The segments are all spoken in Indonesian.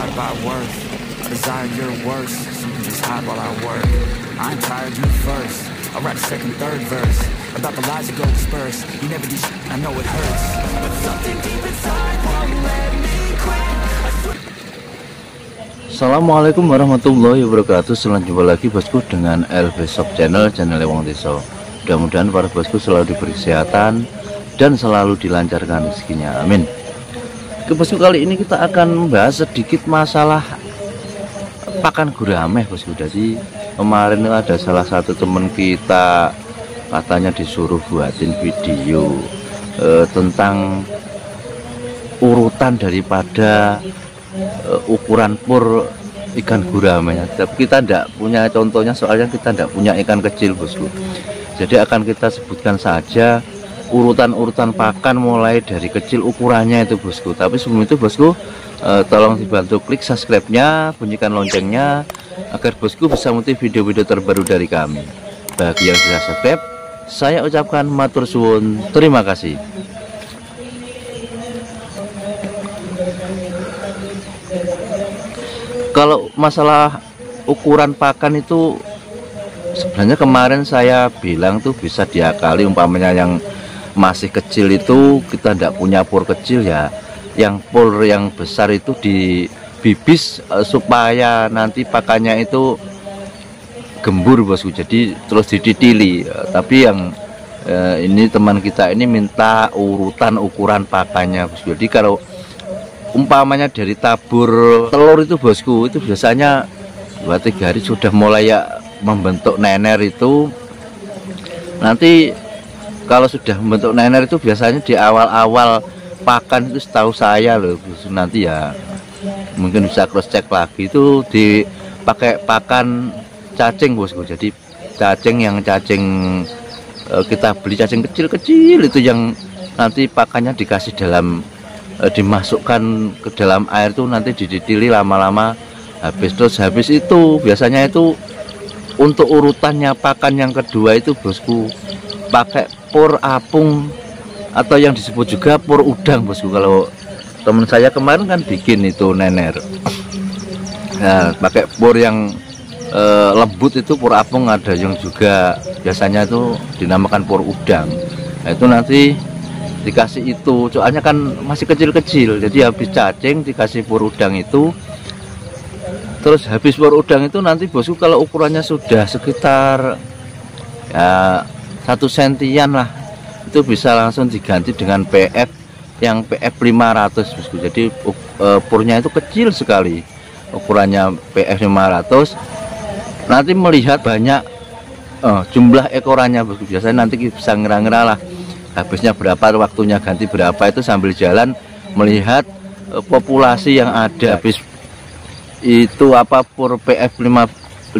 inspired by worth. I desire your worst, so you can just hide while I work. I ain't tired, you first. I write a second, third verse about the lies that go disperse. You never do shit, I know it hurts, but something deep inside won't let me quit. Assalamualaikum warahmatullahi wabarakatuh. Selamat jumpa lagi bosku dengan LV Shop Channel Wong Deso. Mudah-mudahan para bosku selalu diberi kesehatan dan selalu dilancarkan rezekinya, amin. Oke bosku, kali ini kita akan membahas sedikit masalah pakan gurame bosku. Jadi kemarin ada salah satu teman kita katanya disuruh buatin video tentang urutan daripada ukuran pur ikan gurame. Tapi kita tidak punya contohnya, soalnya kita tidak punya ikan kecil bosku. Jadi akan kita sebutkan saja urutan-urutan pakan mulai dari kecil ukurannya itu bosku. Tapi sebelum itu bosku, tolong dibantu klik subscribe-nya, bunyikan loncengnya agar bosku bisa mengikuti video-video terbaru dari kami. Bagi yang sudah subscribe, saya ucapkan matur suwun, terima kasih. Kalau masalah ukuran pakan itu sebenarnya kemarin saya bilang tuh bisa diakali, umpamanya yang masih kecil itu kita tidak punya pur kecil ya, yang pur yang besar itu dibibis supaya nanti pakannya itu gembur bosku, jadi terus dididili. Tapi yang ini teman kita ini minta urutan ukuran pakannya bosku. Jadi kalau umpamanya dari tabur telur itu bosku, itu biasanya 2-3 hari sudah mulai ya membentuk nener. Itu nanti kalau sudah membentuk nener itu biasanya di awal-awal pakan itu, setahu saya loh bosku, nanti ya mungkin bisa cross check lagi, itu dipakai pakan cacing bosku. Jadi cacing kita beli cacing kecil-kecil itu yang nanti pakannya dikasih dalam dimasukkan ke dalam air tuh, nanti dididili lama-lama habis. Terus habis itu biasanya itu untuk urutannya pakan yang kedua itu bosku pakai pur apung atau yang disebut juga pur udang bosku. Kalau teman saya kemarin kan bikin itu nener, nah pakai pur yang lembut itu pur apung, ada yang juga biasanya itu dinamakan pur udang. Nah itu nanti dikasih itu, soalnya kan masih kecil-kecil, jadi habis cacing dikasih pur udang itu. Terus habis pur udang itu nanti bosku kalau ukurannya sudah sekitar ya 1 sentian lah, itu bisa langsung diganti dengan PF yang PF 500 bosku. Jadi purnya itu kecil sekali, ukurannya PF 500. Nanti melihat banyak jumlah ekorannya bosku. Biasanya nanti bisa ngira-ngira lah habisnya berapa, waktunya ganti berapa, itu sambil jalan melihat populasi yang ada. Habis itu apa pur PF 500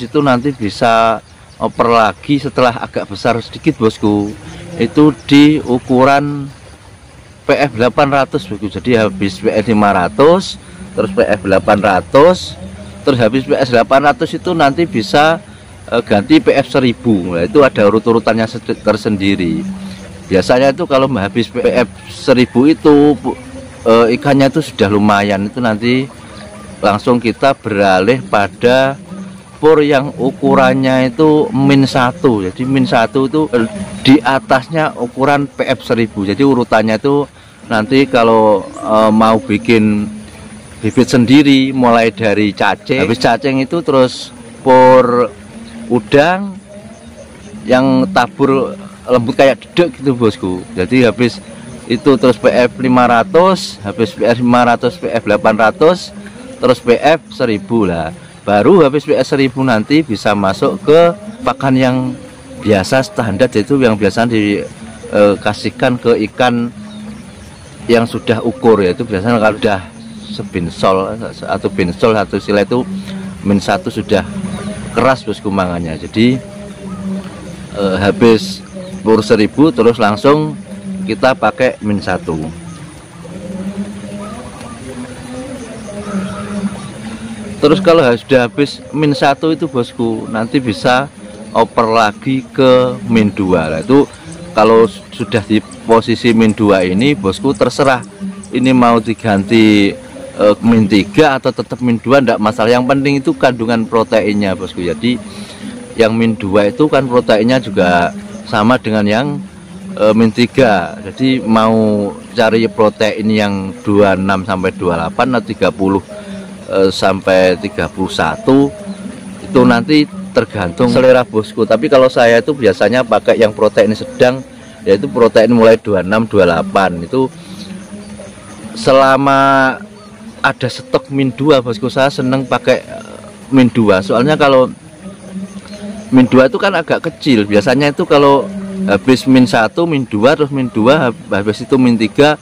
itu nanti bisa oper lagi setelah agak besar sedikit bosku, itu di ukuran PF 800 bosku. Jadi habis PF 500 terus PF 800 terus habis PF 800 itu nanti bisa ganti PF 1000. Nah, itu ada urut-urutannya tersendiri. Biasanya itu kalau habis PF 1000 itu ikannya itu sudah lumayan, itu nanti langsung kita beralih pada pur yang ukurannya itu -1. Jadi -1 itu di atasnya ukuran PF 1000. Jadi urutannya itu nanti kalau mau bikin bibit sendiri mulai dari cacing, habis cacing itu terus pur udang yang tabur lembut kayak dedek gitu bosku. Jadi habis itu terus PF 500, habis PF 500 PF 800 terus PF 1000 lah. Baru habis PF 1000 nanti bisa masuk ke pakan yang biasa standar, yaitu yang biasa dikasihkan ke ikan yang sudah ukur, yaitu biasanya kalau sudah sebinsol atau binsol atau sila itu -1 sudah keras bosku mangannya. Jadi habis pur 1000 terus langsung kita pakai -1. Terus kalau sudah habis -1 itu bosku nanti bisa oper lagi ke -2. Nah, itu kalau sudah di posisi -2 ini bosku terserah ini mau diganti min 3 atau tetap min 2 enggak masalah, yang penting itu kandungan proteinnya bosku. Jadi yang min 2 itu kan proteinnya juga sama dengan yang min 3. Jadi mau cari protein yang 26 sampai 28 atau 30 sampai 31 itu nanti tergantung selera bosku. Tapi kalau saya itu biasanya pakai yang protein sedang, yaitu protein mulai 26 28. Itu selama ada stok min 2 bosku, saya seneng pakai min 2. Soalnya kalau min 2 itu kan agak kecil. Biasanya itu kalau habis min 1, min 2, terus min 2, habis itu min 3,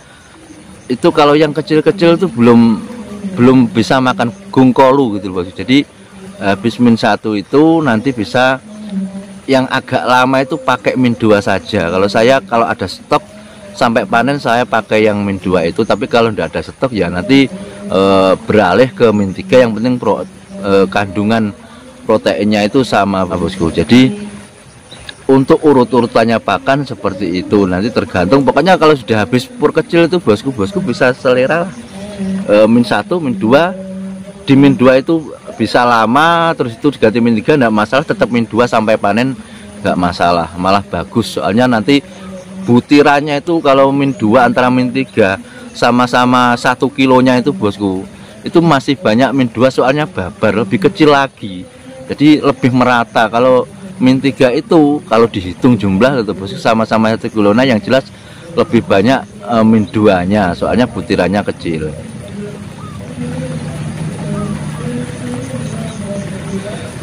itu kalau yang kecil-kecil itu belum bisa makan gungkolu gitu bosku. Jadi habis min 1 itu nanti bisa yang agak lama itu pakai min 2 saja. Kalau saya kalau ada stok sampai panen saya pakai yang min 2 itu. Tapi kalau tidak ada stok ya nanti beralih ke min 3. Yang penting kandungan proteinnya itu sama bosku. Jadi untuk urut-urutannya pakan seperti itu, nanti tergantung. Pokoknya kalau sudah habis pur kecil itu bosku bisa selera min 1, min 2. Di min 2 itu bisa lama, terus itu diganti min 3 enggak masalah, tetap min 2 sampai panen enggak masalah, malah bagus. Soalnya nanti butirannya itu kalau min 2 antara min 3 sama-sama 1 kilonya itu bosku, itu masih banyak min 2, soalnya babar lebih kecil lagi, jadi lebih merata. Kalau min 3 itu kalau dihitung jumlah itu bosku sama-sama 1 kilonya, yang jelas lebih banyak min 2 nya, soalnya butirannya kecil.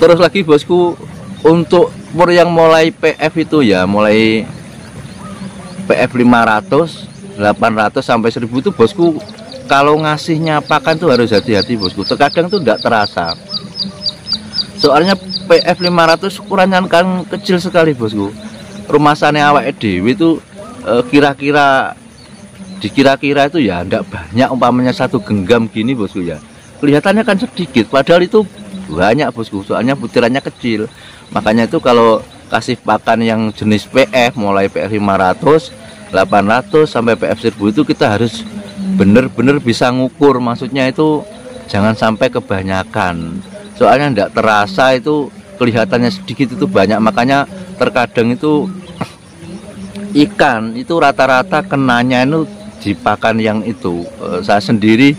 Terus lagi bosku, untuk pur yang mulai PF itu ya, mulai PF 500, 800 sampai 1000 itu bosku, kalau ngasihnya pakan tuh harus hati-hati bosku. Terkadang tuh enggak terasa. Soalnya PF 500 ukurannya kan kecil sekali bosku. Rumasannya awak dhewe itu kira-kira itu ya enggak banyak, umpamanya 1 genggam gini bosku ya. Kelihatannya kan sedikit, padahal itu banyak bosku, soalnya butirannya kecil. Makanya itu kalau kasih pakan yang jenis PF mulai PF 500, 800 sampai PF 1000 itu kita harus bener-bener bisa ngukur. Maksudnya itu jangan sampai kebanyakan, soalnya enggak terasa itu kelihatannya sedikit itu banyak. Makanya terkadang itu ikan itu rata-rata kenanya itu di pakan yang itu. Saya sendiri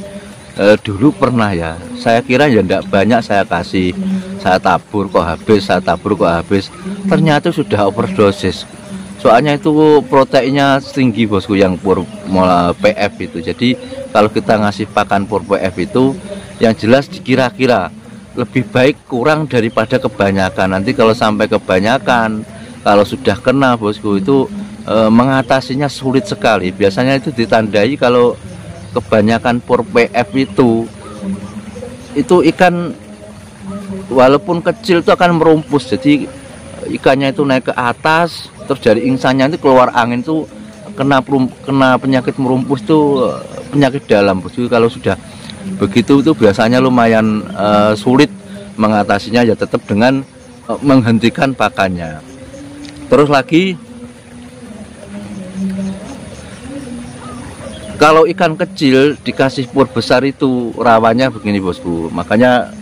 dulu pernah ya, saya kira ya enggak banyak saya kasih, saya tabur kok habis, ternyata sudah overdosis. Soalnya itu proteinnya tinggi bosku yang pur PF itu. Jadi kalau kita ngasih pakan pur PF itu yang jelas dikira-kira lebih baik kurang daripada kebanyakan. Nanti kalau sampai kebanyakan, kalau sudah kena bosku itu mengatasinya sulit sekali. Biasanya itu ditandai kalau kebanyakan pur PF itu ikan walaupun kecil itu akan merumpus. Jadi ikannya itu naik ke atas, terus dari ingsannya itu keluar angin tuh kena penyakit merumpus tuh, penyakit dalam bosku. Kalau sudah begitu itu biasanya lumayan sulit mengatasinya, ya tetap dengan menghentikan pakannya. Terus lagi kalau ikan kecil dikasih pur besar itu rawannya begini bosku. Makanya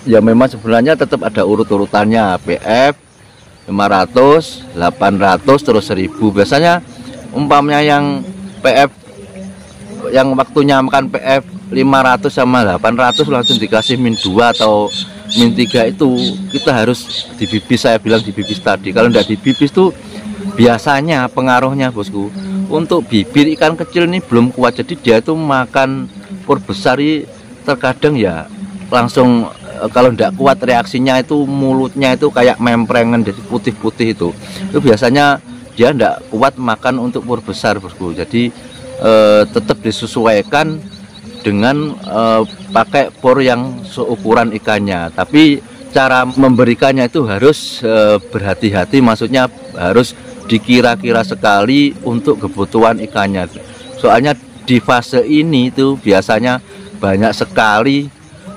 ya memang sebenarnya tetap ada urut-urutannya, PF 500, 800 terus 1000. Biasanya umpamanya yang PF yang waktunya makan PF 500 sama 800 langsung dikasih min 2 atau min 3 itu kita harus dibibis. Saya bilang dibibis tadi. Kalau tidak dibibis tuh biasanya pengaruhnya bosku, untuk bibir ikan kecil ini belum kuat, jadi dia itu makan pur besar ini terkadang ya langsung kalau tidak kuat reaksinya itu mulutnya itu kayak memprengan, jadi putih-putih itu biasanya dia tidak kuat makan untuk pur besar bosku. Jadi tetap disesuaikan dengan pakai pur yang seukuran ikannya, tapi cara memberikannya itu harus berhati-hati, maksudnya harus dikira-kira sekali untuk kebutuhan ikannya. Soalnya di fase ini itu biasanya banyak sekali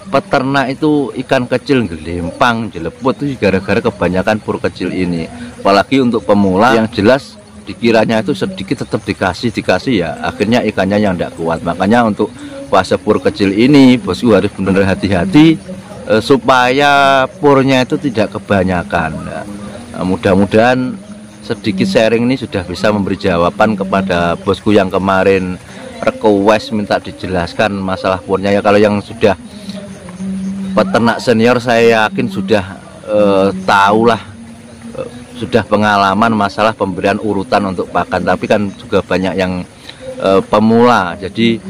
peternak itu ikan kecil gelempang, jeleput itu gara-gara kebanyakan pur kecil ini. Apalagi untuk pemula yang jelas dikiranya itu sedikit tetap dikasih ya, akhirnya ikannya yang tidak kuat. Makanya untuk fase pur kecil ini bosku harus benar hati-hati supaya purnya itu tidak kebanyakan. Nah, mudah-mudahan sedikit sharing ini sudah bisa memberi jawaban kepada bosku yang kemarin request minta dijelaskan masalah purnya ya. Kalau yang sudah peternak senior saya yakin sudah tahulah, sudah pengalaman masalah pemberian urutan untuk pakan, tapi kan juga banyak yang pemula. Jadi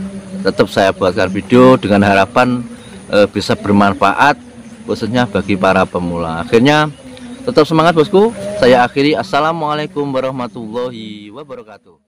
tetap saya buatkan video dengan harapan bisa bermanfaat khususnya bagi para pemula. Akhirnya tetap semangat bosku. Saya akhiri, assalamualaikum warahmatullahi wabarakatuh.